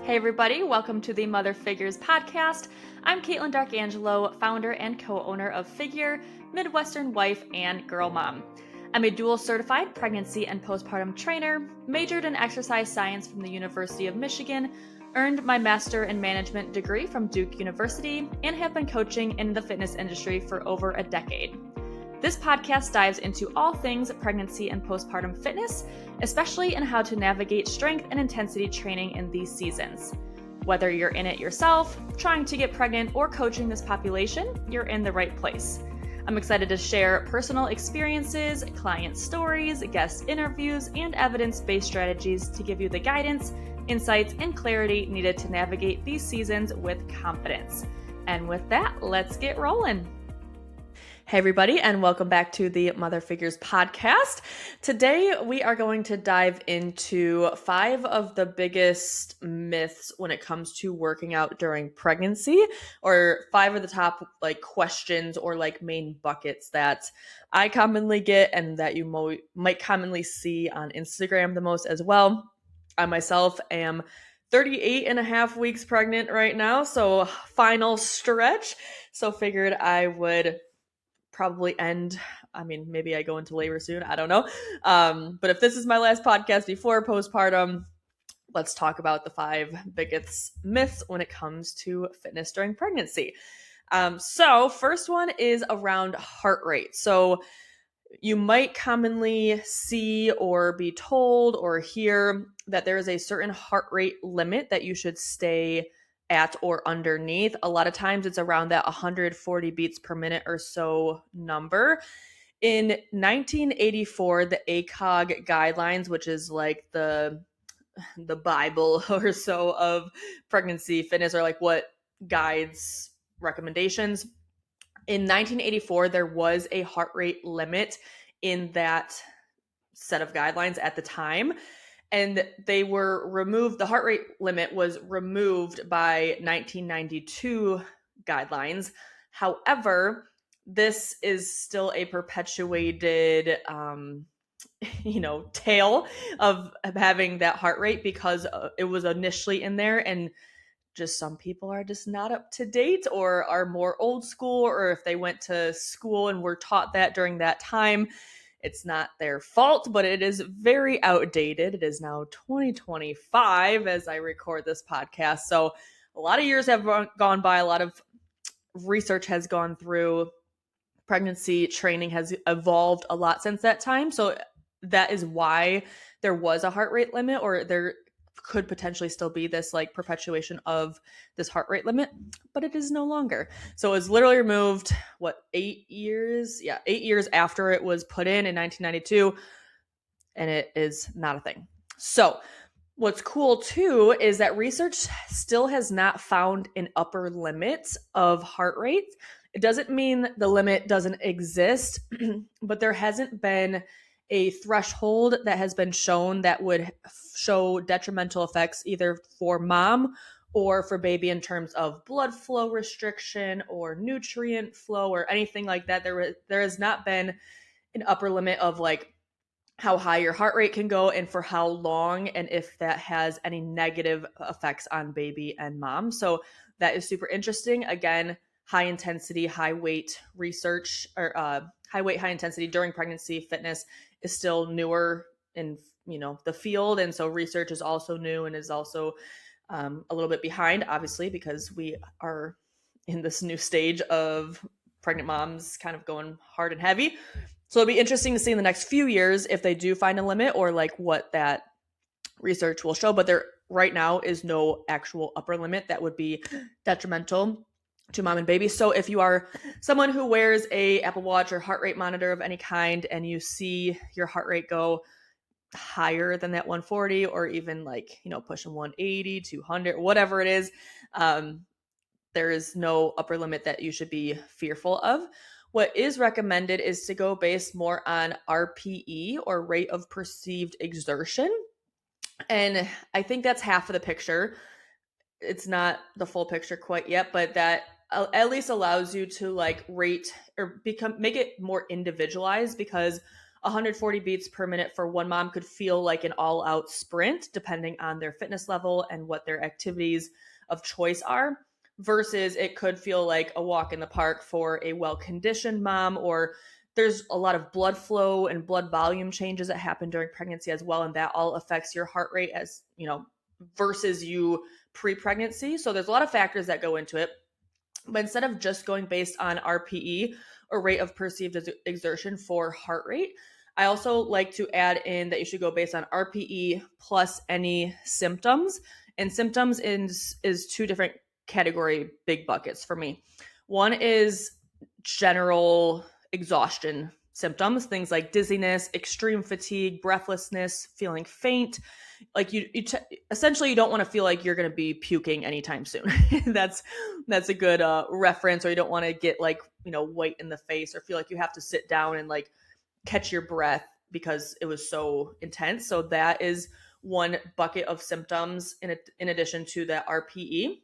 Hey everybody, welcome to the Mother Figures podcast. I'm Katelyn Darkangelo, founder and co-owner of Figure, Midwestern wife, and girl mom. I'm a dual certified pregnancy and postpartum trainer, majored in exercise science from the University of Michigan, earned my master in management degree from Duke University, and have been coaching in the fitness industry for over a decade. This podcast dives into all things pregnancy and postpartum fitness, especially in how to navigate strength and intensity training in these seasons. Whether you're in it yourself, trying to get pregnant, or coaching this population, you're in the right place. I'm excited to share personal experiences, client stories, guest interviews, and evidence-based strategies to give you the guidance, insights, and clarity needed to navigate these seasons with confidence. And with that, let's get rolling. Hey everybody, and welcome back to the Mother Figures podcast. Today we are going to dive into 5 of the biggest myths when it comes to working out during pregnancy, or 5 of the top questions or main buckets that I commonly get and that you might commonly see on Instagram the most as well. I myself am 38 and a half weeks pregnant right now, so final stretch. So figured I would probably end. Maybe I go into labor soon. I don't know. But if this is my last podcast before postpartum, let's talk about the 5 biggest myths when it comes to fitness during pregnancy. So first one is around heart rate. So you might commonly see or be told or hear that there is a certain heart rate limit that you should stay at or underneath. A lot of times it's around that 140 beats per minute or so number. In 1984, the ACOG guidelines, which is like the Bible or so of pregnancy fitness, or what guides recommendations. In 1984, there was a heart rate limit in that set of guidelines at the time. And they were removed. The heart rate limit was removed by 1992 guidelines. However, this is still a perpetuated, tale of having that heart rate because it was initially in there, and just some people are just not up to date or are more old school, or if they went to school and were taught that during that time. It's not their fault, but it is very outdated. It is now 2025 as I record this podcast. So a lot of years have gone by. A lot of research has gone through. Pregnancy training has evolved a lot since that time. So that is why there was a heart rate limit, or there could potentially still be this perpetuation of this heart rate limit, but it is no longer. So it was literally removed, 8 years? Yeah, 8 years after it was put in 1992, and it is not a thing. So what's cool too is that research still has not found an upper limit of heart rate. It doesn't mean the limit doesn't exist, but there hasn't been a threshold that has been shown that would show detrimental effects either for mom or for baby in terms of blood flow restriction or nutrient flow or anything like that. There has not been an upper limit of how high your heart rate can go and for how long, and if that has any negative effects on baby and mom. So that is super interesting. Again, high intensity, high weight research, or high weight, high intensity during pregnancy fitness is still newer in the field, and so research is also new and is also a little bit behind, obviously, because we are in this new stage of pregnant moms kind of going hard and heavy. So it'll be interesting to see in the next few years if they do find a limit or what that research will show. But there right now is no actual upper limit that would be detrimental to mom and baby. So if you are someone who wears a Apple Watch or heart rate monitor of any kind and you see your heart rate go higher than that 140 or even pushing 180, 200, whatever it is, there is no upper limit that you should be fearful of. What is recommended is to go based more on RPE, or rate of perceived exertion. And I think that's half of the picture. It's not the full picture quite yet, but that at least allows you to rate or make it more individualized, because 140 beats per minute for one mom could feel like an all-out sprint, depending on their fitness level and what their activities of choice are, versus it could feel like a walk in the park for a well-conditioned mom. Or there's a lot of blood flow and blood volume changes that happen during pregnancy as well, and that all affects your heart rate as, versus you pre-pregnancy. So there's a lot of factors that go into it. But instead of just going based on RPE, or rate of perceived exertion, for heart rate, I also like to add in that you should go based on RPE plus any symptoms. And symptoms is two different category big buckets for me. One is general exhaustion symptoms, things like dizziness, extreme fatigue, breathlessness, feeling faint. Like essentially you don't want to feel like you're going to be puking anytime soon. that's a good reference. Or you don't want to get like, white in the face, or feel like you have to sit down and like catch your breath because it was so intense. So that is one bucket of symptoms in addition to that RPE.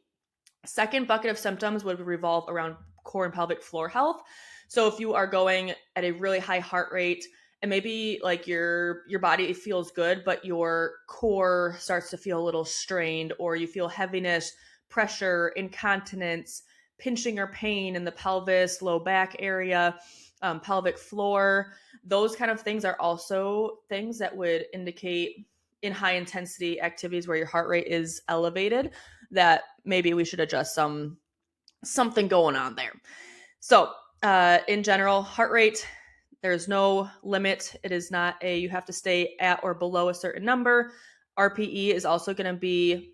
Second bucket of symptoms would revolve around core and pelvic floor health. So if you are going at a really high heart rate, and maybe like your body feels good, but your core starts to feel a little strained, or you feel heaviness, pressure, incontinence, pinching or pain in the pelvis, low back area, pelvic floor, those kind of things are also things that would indicate in high intensity activities where your heart rate is elevated, that maybe we should adjust something going on there. So in general, heart rate, there's no limit. It is not you have to stay at or below a certain number. RPE is also going to be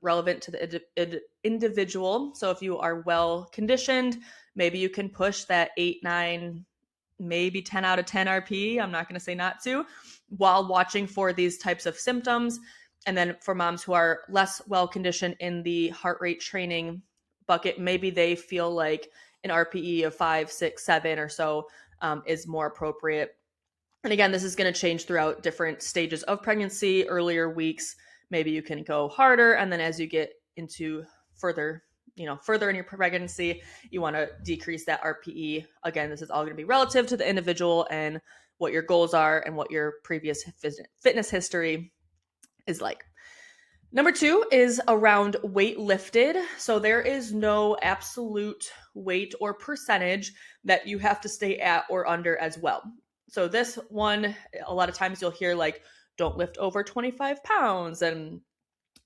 relevant to the individual. So if you are well conditioned, maybe you can push that 8, 9, maybe 10 out of 10 RPE. I'm not going to say not to, while watching for these types of symptoms. And then for moms who are less well conditioned in the heart rate training bucket, maybe they feel like an RPE of 5, 6, 7 or so is more appropriate. And again, this is going to change throughout different stages of pregnancy. Earlier weeks, maybe you can go harder. And then as you get into further in your pregnancy, you want to decrease that RPE. Again, this is all going to be relative to the individual and what your goals are and what your previous fitness history is like. Number 2 is around weight lifted. So there is no absolute weight or percentage that you have to stay at or under as well. So this one, a lot of times you'll hear like, don't lift over 25 pounds and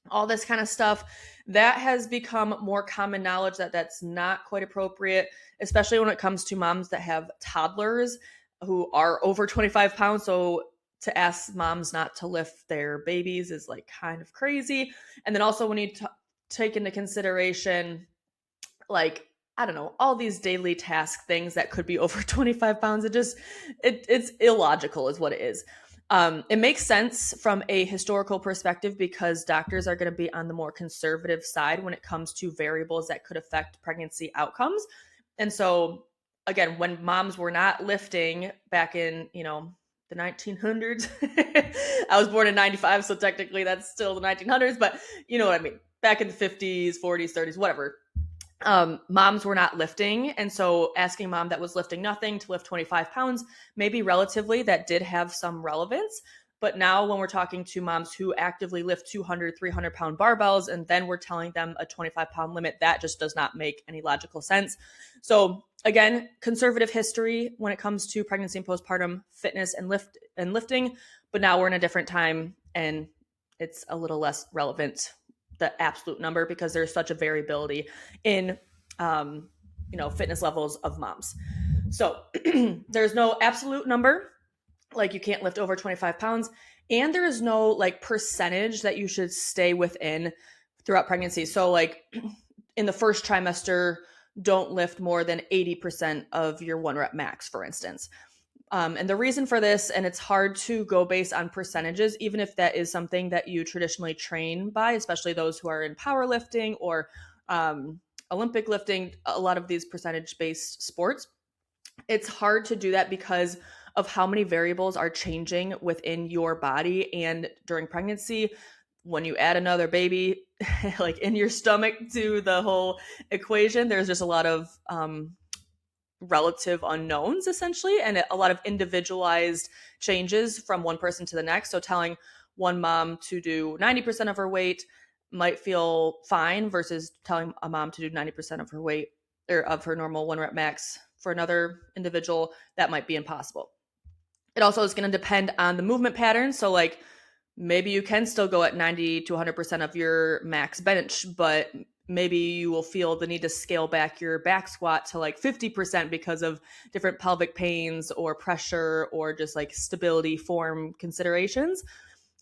all this kind of stuff. That has become more common knowledge that that's not quite appropriate, especially when it comes to moms that have toddlers who are over 25 pounds. So to ask moms not to lift their babies is like kind of crazy. And then also when you take into consideration, like, I don't know, all these daily task things that could be over 25 pounds, it's illogical is what it is. It makes sense from a historical perspective because doctors are going to be on the more conservative side when it comes to variables that could affect pregnancy outcomes. And so again, when moms were not lifting back in, the 1900s, I was born in 95, so technically that's still the 1900s, but you know what I mean? Back in the 50s, 40s, 30s, whatever. Moms were not lifting. And so asking mom that was lifting nothing to lift 25 pounds, maybe relatively that did have some relevance. But now when we're talking to moms who actively lift 200, 300 pound barbells, and then we're telling them a 25 pound limit, that just does not make any logical sense. So again, conservative history when it comes to pregnancy and postpartum fitness and lifting, but now we're in a different time and it's a little less relevant, the absolute number, because there's such a variability in, fitness levels of moms. So there's no absolute number, like you can't lift over 25 pounds. And there is no like percentage that you should stay within throughout pregnancy. So like in the first trimester, don't lift more than 80% of your 1 rep max, for instance. And the reason for this, and it's hard to go based on percentages, even if that is something that you traditionally train by, especially those who are in powerlifting or Olympic lifting, a lot of these percentage-based sports. It's hard to do that because of how many variables are changing within your body. And during pregnancy, when you add another baby, like in your stomach to the whole equation, there's just a lot of relative unknowns essentially, and a lot of individualized changes from one person to the next. So telling one mom to do 90% of her weight might feel fine versus telling a mom to do 90% of her weight or of her normal 1 rep max. For another individual, that might be impossible. It also is going to depend on the movement pattern. So like maybe you can still go at 90 to 100% of your max bench, but maybe you will feel the need to scale back your back squat to like 50% because of different pelvic pains or pressure or just like stability form considerations.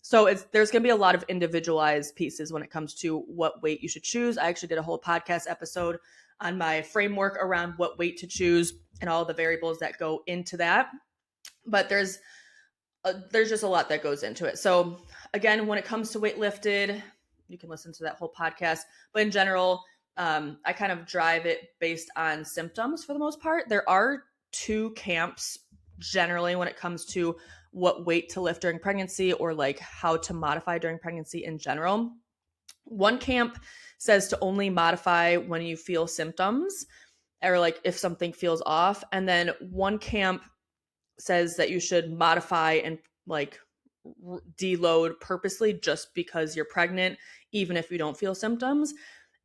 So there's going to be a lot of individualized pieces when it comes to what weight you should choose. I actually did a whole podcast episode on my framework around what weight to choose and all the variables that go into that. But there's just a lot that goes into it. So again, when it comes to weight lifted, you can listen to that whole podcast. But in general, I kind of drive it based on symptoms for the most part. There are two camps generally when it comes to what weight to lift during pregnancy or like how to modify during pregnancy in general. One camp says to only modify when you feel symptoms or like if something feels off. And then one camp says that you should modify and like deload purposely just because you're pregnant, even if you don't feel symptoms.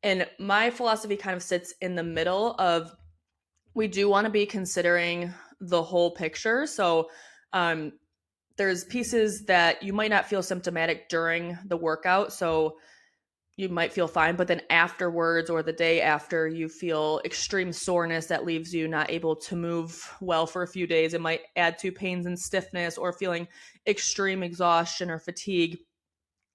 And my philosophy kind of sits in the middle of we do want to be considering the whole picture. So there's pieces that you might not feel symptomatic during the workout. So you might feel fine, but then afterwards or the day after you feel extreme soreness that leaves you not able to move well for a few days. It might add to pains and stiffness or feeling extreme exhaustion or fatigue.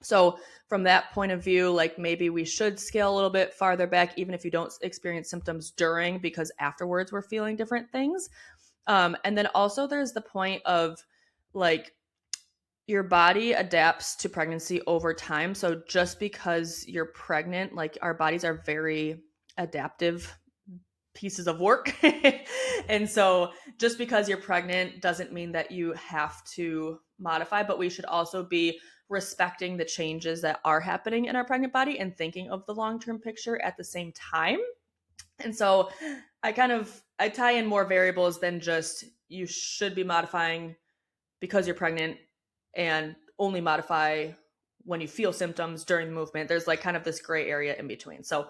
So from that point of view, like maybe we should scale a little bit farther back, even if you don't experience symptoms during, because afterwards we're feeling different things. And then also there's the point of like, your body adapts to pregnancy over time. So just because you're pregnant, like our bodies are very adaptive pieces of work. And so just because you're pregnant doesn't mean that you have to modify, but we should also be respecting the changes that are happening in our pregnant body and thinking of the long-term picture at the same time. And so I tie in more variables than just you should be modifying because you're pregnant and only modify when you feel symptoms during the movement. There's like kind of this gray area in between. So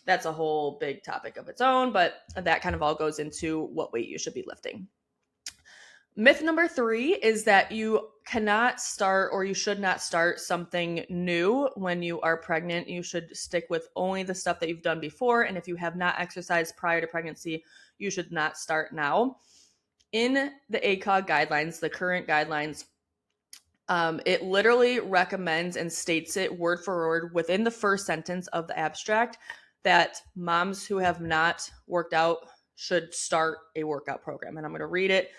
that's a whole big topic of its own, but that kind of all goes into what weight you should be lifting. Myth number 3 is that you cannot start or you should not start something new when you are pregnant. You should stick with only the stuff that you've done before. And if you have not exercised prior to pregnancy, you should not start now. In the ACOG guidelines, the current guidelines, it literally recommends and states it word for word within the first sentence of the abstract that moms who have not worked out should start a workout program. And I'm going to read it.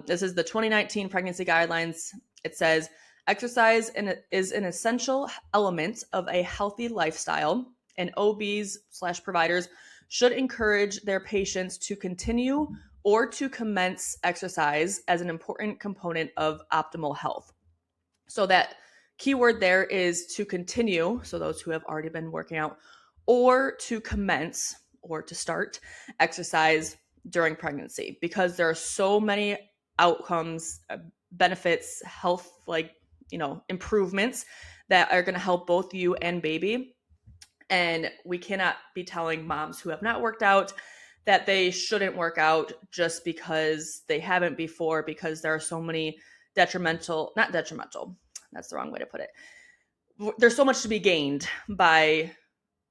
This is the 2019 pregnancy guidelines. It says, exercise is an essential element of a healthy lifestyle, and OBs/providers should encourage their patients to continue or to commence exercise as an important component of optimal health. So that keyword there is to continue, so those who have already been working out, or to commence or to start exercise during pregnancy, because there are so many outcomes, benefits, health, improvements that are going to help both you and baby. And we cannot be telling moms who have not worked out that they shouldn't work out just because they haven't before, because there are so many that's the wrong way to put it. There's so much to be gained by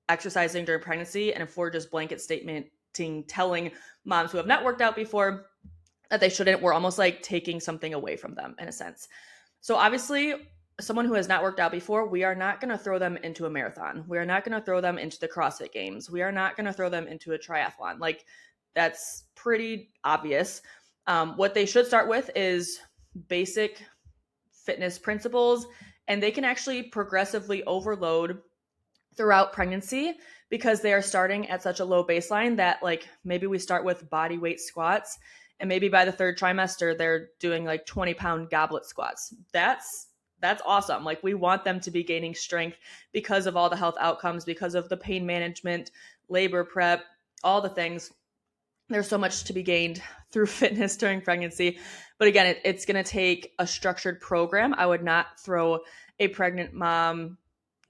exercising during pregnancy. And if we're just blanket statementing, telling moms who have not worked out before that they shouldn't, we're almost like taking something away from them in a sense. So obviously, someone who has not worked out before, we are not going to throw them into a marathon. We are not going to throw them into the CrossFit Games. We are not going to throw them into a triathlon. Like, that's pretty obvious. What they should start with is basic fitness principles, and they can actually progressively overload throughout pregnancy because they are starting at such a low baseline that like maybe we start with body weight squats, and maybe by the 3rd trimester they're doing like 20-pound goblet squats. That's awesome. Like, we want them to be gaining strength because of all the health outcomes, because of the pain management, labor prep, all the things. there's so much to be gained through fitness during pregnancy. But again, it's going to take a structured program. I would not throw a pregnant mom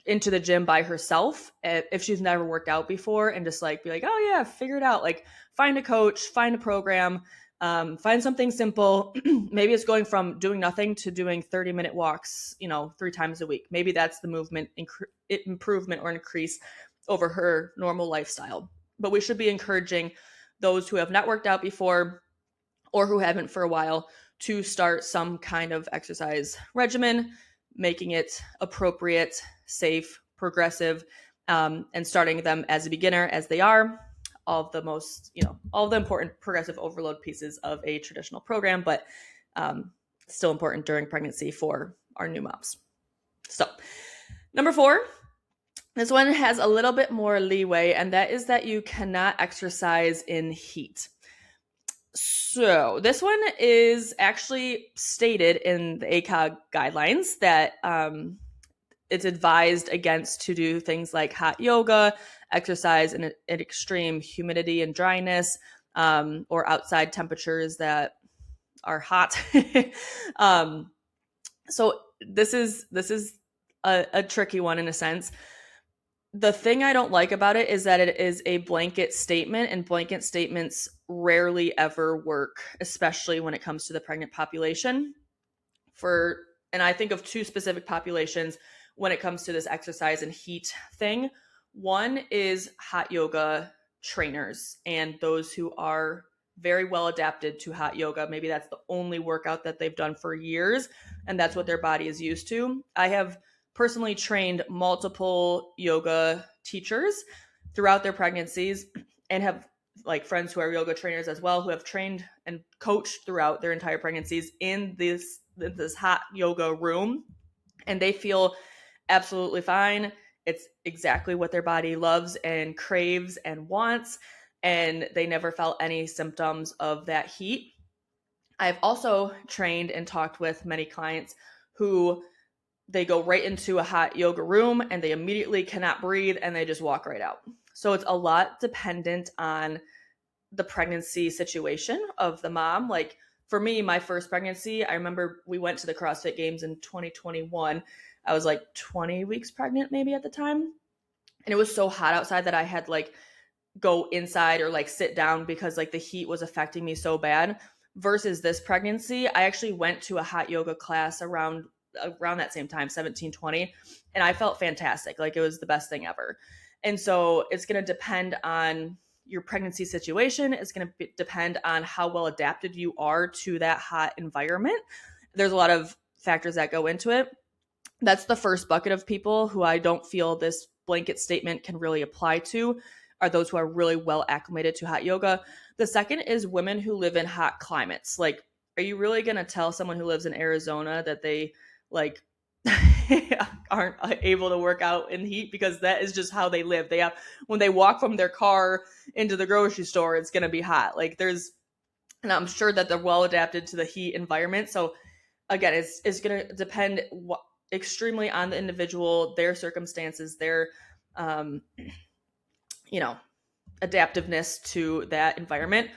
into the gym by herself if she's never worked out before and just like be like, oh yeah, figure it out. Like find a coach, find a program, find something simple. Maybe it's going from doing nothing to doing 30-minute walks, 3 times a week. Maybe that's the movement improvement or increase over her normal lifestyle. But we should be encouraging those who have not worked out before or who haven't for a while to start some kind of exercise regimen, making it appropriate, safe, progressive, and starting them as a beginner as they are. All of the most, all of the important progressive overload pieces of a traditional program, but still important during pregnancy for our new moms. So, number 4, this one has a little bit more leeway, and that is that you cannot exercise in heat. So this one is actually stated in the ACOG guidelines that it's advised against to do things like hot yoga, exercise in extreme humidity and dryness, or outside temperatures that are hot. So this is a tricky one in a sense. The thing I don't like about it is that it is a blanket statement, and blanket statements rarely ever work, especially when it comes to the pregnant population. And I think of 2 specific populations when it comes to this exercise and heat thing. One is hot yoga trainers and those who are very well adapted to hot yoga. Maybe that's the only workout that they've done for years, and that's what their body is used to. I have personally trained multiple yoga teachers throughout their pregnancies and have like friends who are yoga trainers as well, who have trained and coached throughout their entire pregnancies in this hot yoga room, and they feel absolutely fine. It's exactly what their body loves and craves and wants, and they never felt any symptoms of that heat. I've also trained and talked with many clients who they go right into a hot yoga room and they immediately cannot breathe and they just walk right out. So it's a lot dependent on the pregnancy situation of the mom. Like for me, my first pregnancy, I remember we went to the CrossFit Games in 2021. I was like 20 weeks pregnant maybe at the time. And it was so hot outside that I had like go inside or like sit down because like the heat was affecting me so bad. Versus this pregnancy, I actually went to a hot yoga class around that same time, 17, 20, and I felt fantastic. Like it was the best thing ever. And so it's going to depend on your pregnancy situation. It's going to depend on how well adapted you are to that hot environment. There's a lot of factors that go into it. That's the first bucket of people who I don't feel this blanket statement can really apply to, are those who are really well acclimated to hot yoga. The second is women who live in hot climates. Like, are you really going to tell someone who lives in Arizona that they like aren't able to work out in heat? Because that is just how they live. They have, when they walk from their car into the grocery store, it's going to be hot. Like and I'm sure that they're well adapted to the heat environment. So again, it's going to depend extremely on the individual, their circumstances, their adaptiveness to that environment.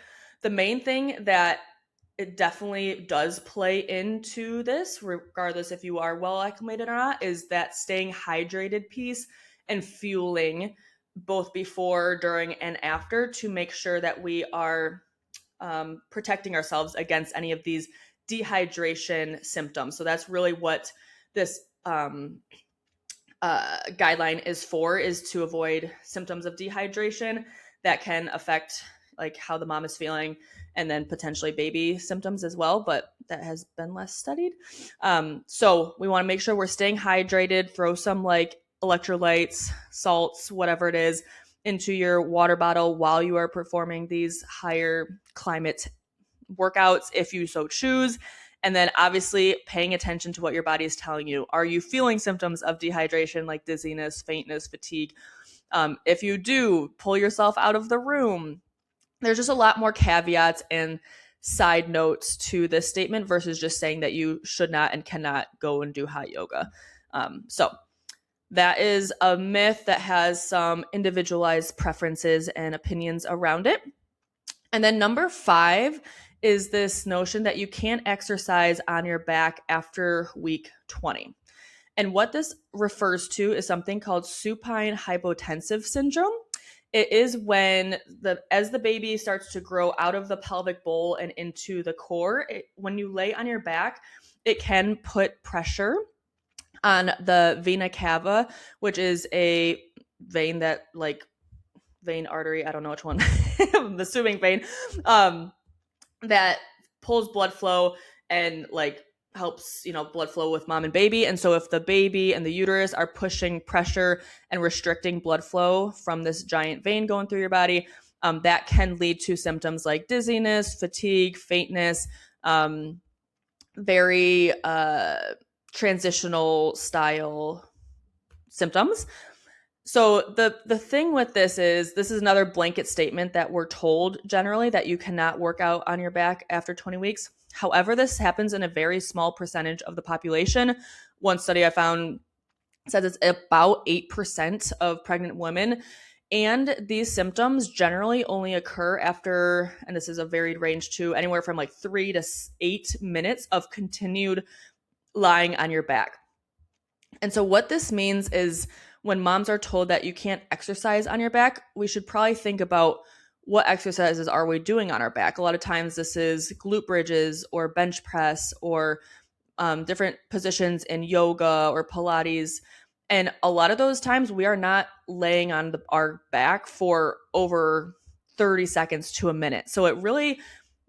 The main thing that it definitely does play into this, regardless if you are well acclimated or not, is that staying hydrated piece and fueling both before, during, and after to make sure that we are protecting ourselves against any of these dehydration symptoms. So that's really what this guideline is for, is to avoid symptoms of dehydration that can affect like how the mom is feeling, and then potentially baby symptoms as well, but that has been less studied. So we want to make sure we're staying hydrated. Throw some like electrolytes, salts, whatever it is, into your water bottle while you are performing these higher climate workouts, if you so choose. And then obviously paying attention to what your body is telling you. Are you feeling symptoms of dehydration like dizziness, faintness, fatigue? If you do, pull yourself out of the room. There's just a lot more caveats and side notes to this statement versus just saying that you should not and cannot go and do hot yoga. So that is a myth that has some individualized preferences and opinions around it. And then number 5 is this notion that you can't exercise on your back after week 20. And what this refers to is something called supine hypotensive syndrome. It is when as the baby starts to grow out of the pelvic bowl and into the core, when you lay on your back, it can put pressure on the vena cava, which is a vein that vein artery, I don't know which one, I'm assuming vein, that pulls blood flow and helps, blood flow with mom and baby. And so if the baby and the uterus are pushing pressure and restricting blood flow from this giant vein going through your body, that can lead to symptoms like dizziness, fatigue, faintness, very transitional style symptoms. So the thing with this is another blanket statement that we're told generally that you cannot work out on your back after 20 weeks. However, this happens in a very small percentage of the population. One study I found says it's about 8% of pregnant women. And these symptoms generally only occur after, and this is a varied range too, anywhere from 3 to 8 minutes of continued lying on your back. And so what this means is when moms are told that you can't exercise on your back, we should probably think about what exercises are we doing on our back. A lot of times this is glute bridges or bench press or different positions in yoga or Pilates. And a lot of those times we are not laying on our back for over 30 seconds to a minute. So it really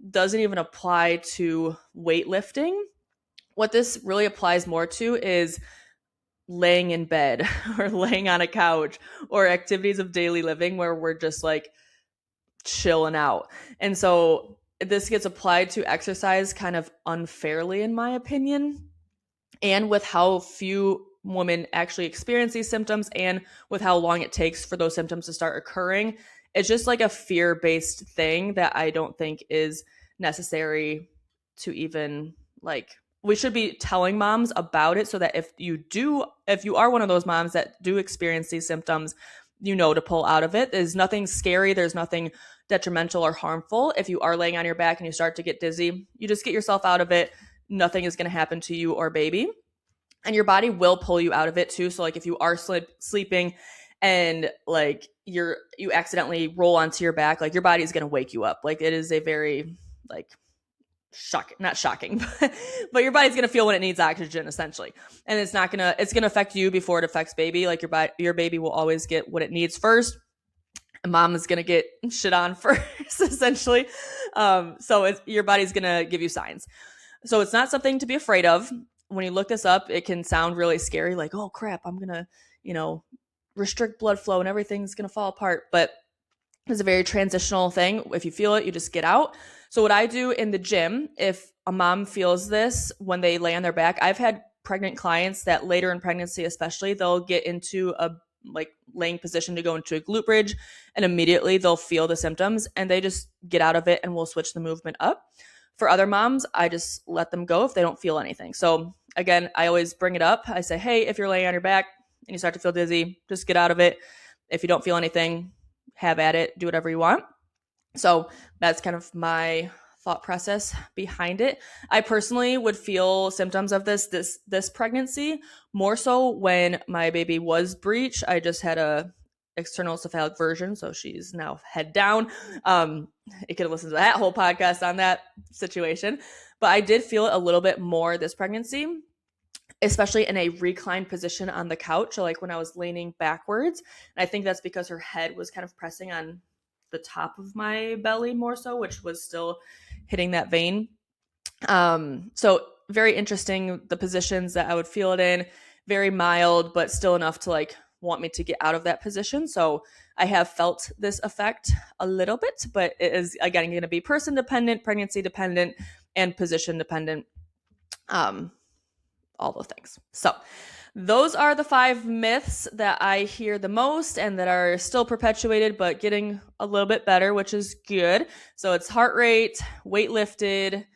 doesn't even apply to weightlifting. What this really applies more to is laying in bed or laying on a couch or activities of daily living where we're just chilling out. And so this gets applied to exercise kind of unfairly, in my opinion. And with how few women actually experience these symptoms and with how long it takes for those symptoms to start occurring, it's just a fear-based thing that I don't think is necessary to even we should be telling moms about it so that if you are one of those moms that do experience these symptoms, to pull out of it. There's nothing scary. There's nothing detrimental or harmful. If you are laying on your back and you start to get dizzy, you just get yourself out of it. Nothing is going to happen to you or baby. And your body will pull you out of it too. So if you are sleeping and you accidentally roll onto your back, your body is going to wake you up. It is a very not shocking, but your body's going to feel when it needs oxygen essentially. And it's going to affect you before it affects baby. Your baby will always get what it needs first. And mom is going to get shit on first essentially. So your body's going to give you signs. So it's not something to be afraid of. When you look this up, it can sound really scary. Oh crap, I'm going to, restrict blood flow and everything's going to fall apart. But it's a very transitional thing. If you feel it, you just get out. So what I do in the gym, if a mom feels this when they lay on their back, I've had pregnant clients that later in pregnancy especially, they'll get into a laying position to go into a glute bridge and immediately they'll feel the symptoms and they just get out of it and we'll switch the movement up. For other moms, I just let them go if they don't feel anything. So again, I always bring it up. I say, hey, if you're laying on your back and you start to feel dizzy, just get out of it. If you don't feel anything, have at it, do whatever you want. So that's kind of my thought process behind it. I personally would feel symptoms of this pregnancy more so when my baby was breech. I just had a external cephalic version, so she's now head down. You could listen to that whole podcast on that situation. But I did feel it a little bit more this pregnancy, especially in a reclined position on the couch. So when I was leaning backwards, and I think that's because her head was kind of pressing on the top of my belly more so, which was still hitting that vein. So very interesting, the positions that I would feel it in, very mild, but still enough to want me to get out of that position. So I have felt this effect a little bit, but it is again going to be person dependent, pregnancy dependent, and position dependent. All those things. So those are the 5 myths that I hear the most and that are still perpetuated, but getting a little bit better, which is good. So it's heart rate, weight lifted,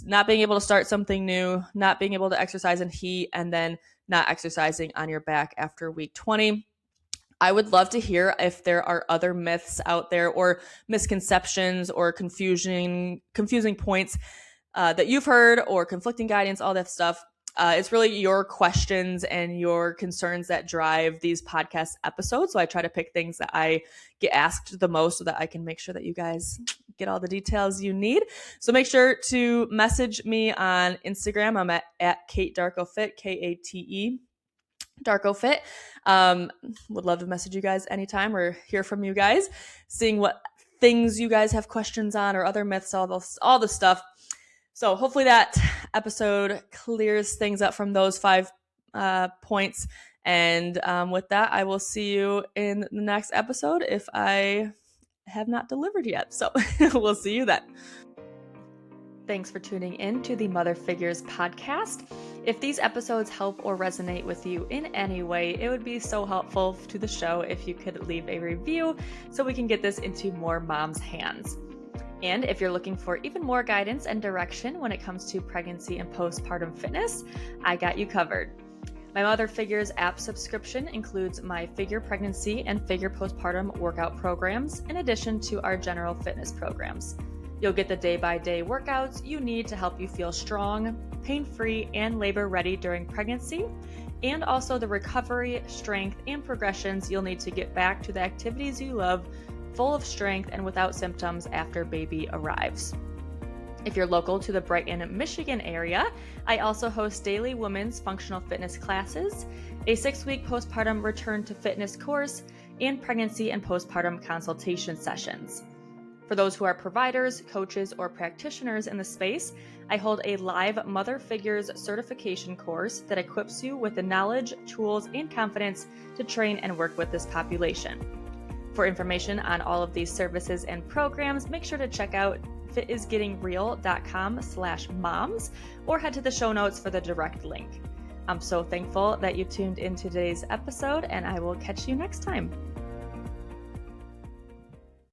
not being able to start something new, not being able to exercise in heat, and then not exercising on your back after week 20. I would love to hear if there are other myths out there or misconceptions or confusing points that you've heard, or conflicting guidance, all that stuff. It's really your questions and your concerns that drive these podcast episodes. So I try to pick things that I get asked the most so that I can make sure that you guys get all the details you need. So make sure to message me on Instagram. I'm at Kate Darkofit, Kate Darkofit. Would love to message you guys anytime or hear from you guys, seeing what things you guys have questions on or other myths, all the stuff. So hopefully that episode clears things up from those 5 points. And with that, I will see you in the next episode if I have not delivered yet. So we'll see you then. Thanks for tuning in to the Mother Figures podcast. If these episodes help or resonate with you in any way, it would be so helpful to the show if you could leave a review so we can get this into more moms' hands. And if you're looking for even more guidance and direction when it comes to pregnancy and postpartum fitness, I got you covered. My Mother Figures app subscription includes my Figure Pregnancy and Figure Postpartum workout programs, in addition to our general fitness programs. You'll get the day-by-day workouts you need to help you feel strong, pain-free, and labor-ready during pregnancy, and also the recovery, strength, and progressions you'll need to get back to the activities you love, full of strength and without symptoms after baby arrives. If you're local to the Brighton, Michigan area, I also host daily women's functional fitness classes, a 6-week postpartum return to fitness course, and pregnancy and postpartum consultation sessions. For those who are providers, coaches, or practitioners in the space, I hold a live Mother Figures certification course that equips you with the knowledge, tools, and confidence to train and work with this population. For information on all of these services and programs, make sure to check out fitisgettingreal.com/moms or head to the show notes for the direct link. I'm so thankful that you tuned in today's episode, and I will catch you next time.